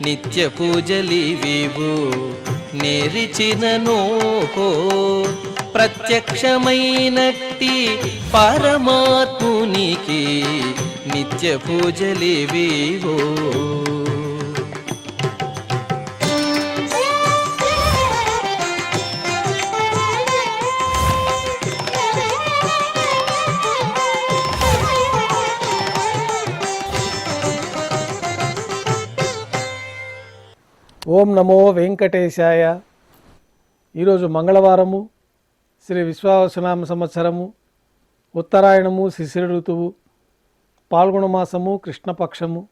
నిత్య పూజలివివు నేరిచినను ప్రత్యక్షమైనట్టి పరమాత్మునికి నిత్య పూజలివివో. ఓం నమో వెంకటేశాయ. ఈరోజు మంగళవారము, శ్రీ విశ్వావసునామ సంవత్సరము, ఉత్తరాయణము, శిశిర ఋతువు, పాల్గొన మాసము, కృష్ణపక్షము,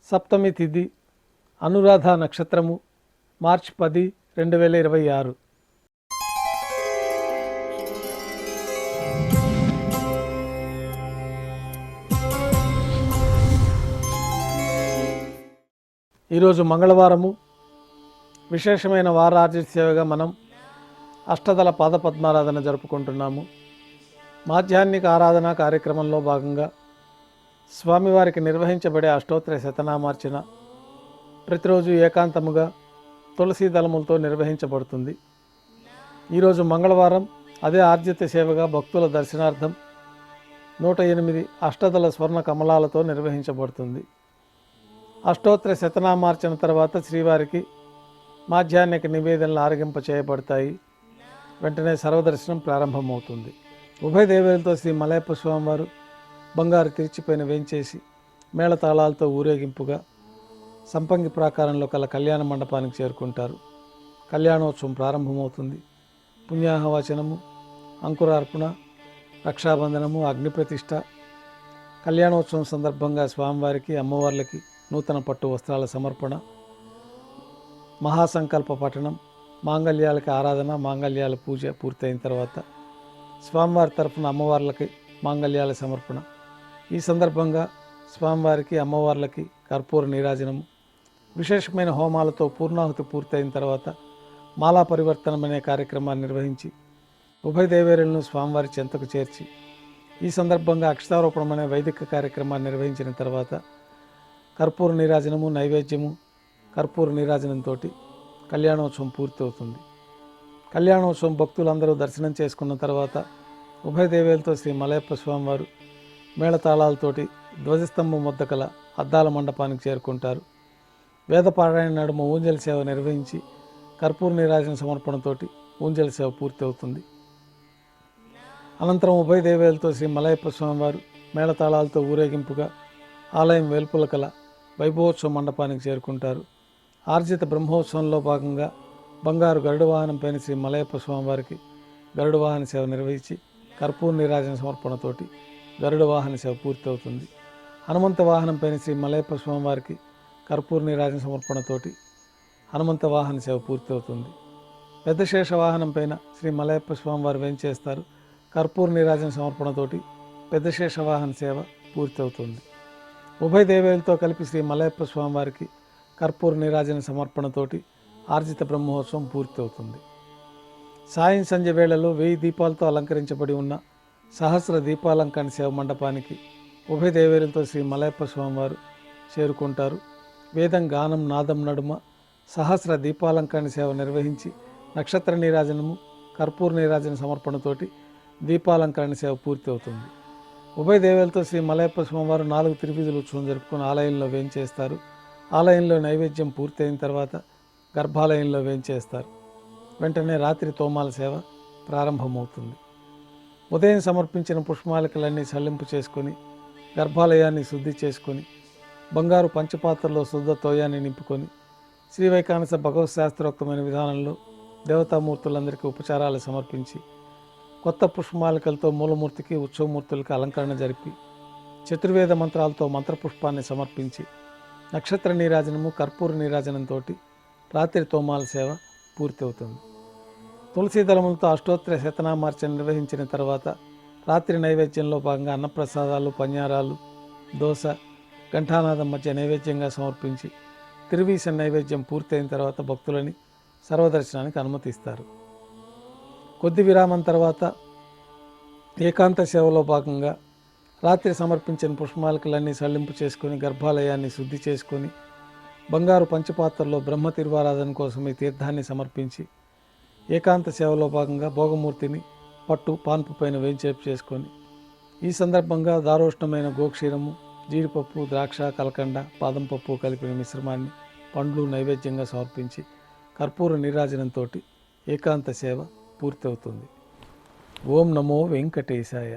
సప్తమి తిథి, అనురాధ నక్షత్రము, మార్చి 10, 2026. ఈరోజు మంగళవారము, విశేషమైన వారార్జిత సేవగా మనం అష్టదళ పాదపద్మారాధన జరుపుకుంటున్నాము. మాధ్యాహ్నిక ఆరాధన కార్యక్రమంలో భాగంగా స్వామివారికి నిర్వహించబడే అష్టోత్తర శతనామార్చన ప్రతిరోజు ఏకాంతముగా తులసీ దళములతో నిర్వహించబడుతుంది. ఈరోజు మంగళవారం అదే ఆర్జిత సేవగా భక్తుల దర్శనార్థం 108 అష్టదళ స్వర్ణ కమలాలతో నిర్వహించబడుతుంది. అష్టోత్తర శతనామార్చన తర్వాత శ్రీవారికి మాధ్యాహ్నిక నివేదనలు ఆరగింప చేయబడతాయి. వెంటనే సర్వదర్శనం ప్రారంభమవుతుంది. ఉభయ దేవేలతో శ్రీ మలయప్ప స్వామివారు బంగారు తిరిచిపైన వేంచేసి మేళతాళాలతో ఊరేగింపుగా సంపంగి ప్రాకారంలో కల కళ్యాణ మండపానికి చేరుకుంటారు. కళ్యాణోత్సవం ప్రారంభమవుతుంది. పుణ్యాహవచనము, అంకురార్పణ, రక్షాబంధనము, అగ్నిప్రతిష్ఠ, కళ్యాణోత్సవం సందర్భంగా స్వామివారికి, అమ్మవార్లకి నూతన పట్టు వస్త్రాల సమర్పణ, మహాసంకల్ప పఠనం, మాంగళ్యాలకి ఆరాధన, మాంగళ్యాల పూజ పూర్తయిన తర్వాత స్వామివారి తరఫున అమ్మవార్లకి మాంగళ్యాల సమర్పణ. ఈ సందర్భంగా స్వామివారికి, అమ్మవార్లకి కర్పూర నీరాజనము, విశేషమైన హోమాలతో పూర్ణాహుతి పూర్తయిన తర్వాత మాలా పరివర్తనం అనే కార్యక్రమాన్ని నిర్వహించి ఉభయ దేవేరులను స్వామివారి చెంతకు చేర్చి ఈ సందర్భంగా అక్షతారోపణం అనే వైదిక కార్యక్రమాన్ని నిర్వహించిన తర్వాత కర్పూర నీరాజనము, నైవేద్యము, కర్పూర నీరాజనంతో కళ్యాణోత్సవం పూర్తవుతుంది. కళ్యాణోత్సవం భక్తులందరూ దర్శనం చేసుకున్న తర్వాత ఉభయ దేవేలతో శ్రీ మలయప్ప స్వామివారు మేళతాళాలతోటి ధ్వజస్తంభం వద్ద కల అద్దాల మండపానికి చేరుకుంటారు. వేదపారాయణ నడుమ ఊంజల్ సేవ నిర్వహించి కర్పూర నీరాజన సమర్పణతోటి ఊంజల్ సేవ పూర్తవుతుంది. అనంతరం ఉభయ దేవేలతో శ్రీ మలయప్ప స్వామివారు మేళతాళాలతో ఊరేగింపుగా ఆలయం వెలుపల కల వైభవోత్సవ మండపానికి చేరుకుంటారు. ఆర్జిత బ్రహ్మోత్సవంలో భాగంగా బంగారు గరుడ వాహనం పైన శ్రీ మలయప్ప స్వామివారికి గరుడ వాహన సేవ నిర్వహించి కర్పూర నీరాజన సమర్పణతోటి గరుడ వాహన సేవ పూర్తవుతుంది. హనుమంత వాహనం పైన శ్రీ మలయప్ప స్వామివారికి కర్పూర నీరాజన సమర్పణతోటి హనుమంత వాహన సేవ పూర్తవుతుంది. పెద్ద శేష వాహనం పైన శ్రీ మలయప్ప స్వామివారు వేంచేస్తారు. కర్పూర నీరాజన సమర్పణతోటి పెద్ద శేష వాహన సేవ పూర్తవుతుంది. ఉభయ దేవేలతో కలిపి శ్రీ మలయప్ప స్వామివారికి కర్పూర నీరాజన సమర్పణతోటి ఆర్జిత బ్రహ్మోత్సవం పూర్తవుతుంది. సాయం సంధ్య వేళలో 1000 దీపాలతో అలంకరించబడి ఉన్న సహస్ర దీపాలంకరణ సేవ మండపానికి ఉభయ దేవేలతో శ్రీ మలయప్ప స్వామివారు చేరుకుంటారు. వేదం, గానం, నాదం నడుమ సహస్ర దీపాలంకరణ సేవ నిర్వహించి నక్షత్ర నీరాజనము, కర్పూర నీరాజన సమర్పణతోటి దీపాలంకరణ సేవ పూర్తి అవుతుంది. ఉభయ దేవేలతో శ్రీ మలయప్ప స్వామివారు 4 తిరువీధుల ఉత్సవం జరుపుకుని ఆలయంలో వేంచేస్తారు. ఆలయంలో నైవేద్యం పూర్తయిన తర్వాత గర్భాలయంలో వేంచేస్తారు. వెంటనే రాత్రి తోమాల సేవ ప్రారంభమవుతుంది. ఉదయం సమర్పించిన పుష్పమాలికలన్నీ సల్లింపు చేసుకొని గర్భాలయాన్ని శుద్ధి చేసుకొని బంగారు పంచపాత్రలో శుద్ధ తోయాన్ని నింపుకొని శ్రీ వైకానస భగవత్ శాస్త్రోక్తమైన విధానంలో దేవతామూర్తులందరికీ ఉపచారాలు సమర్పించి కొత్త పుష్పమాలికలతో మూలమూర్తికి, ఉత్సవమూర్తులకి అలంకరణ జరిపి చతుర్వేద మంత్రాలతో మంత్రపుష్పాన్ని సమర్పించి నక్షత్ర నీరాజనము, కర్పూర నీరాజనంతో రాత్రి తోమాల సేవ పూర్తవుతుంది. తులసీ దళములతో అష్టోత్తర శతనామార్చన నిర్వహించిన తర్వాత రాత్రి నైవేద్యంలో భాగంగా అన్నప్రసాదాలు, పన్యారాలు, దోశ, ఘంటానాదం మధ్య నైవేద్యంగా సమర్పించి తిరువీస నైవేద్యం పూర్తయిన తర్వాత భక్తులని సర్వదర్శనానికి అనుమతిస్తారు. కొద్ది విరామం తర్వాత ఏకాంత సేవలో భాగంగా రాత్రి సమర్పించిన పుష్పమాలికలన్నీ సళ్లింపు చేసుకొని గర్భాలయాన్ని శుద్ధి చేసుకొని బంగారు పంచపాత్రలో బ్రహ్మ తిరువారాధన కోసం ఈ తీర్థాన్ని సమర్పించి ఏకాంత సేవలో భాగంగా భోగమూర్తిని పట్టు పాన్పు పైన వేంచేపు చేసుకొని ఈ సందర్భంగా దారోష్ణమైన గోక్షీరము, జీడిపప్పు, ద్రాక్ష, కలకండ, బాదం పప్పు కలిపిన మిశ్రమాన్ని పండ్లు నైవేద్యంగా సమర్పించి కర్పూర నీరాజనంతో ఏకాంత సేవ పూర్తవుతుంది. ఓం నమో వెంకటేశాయ.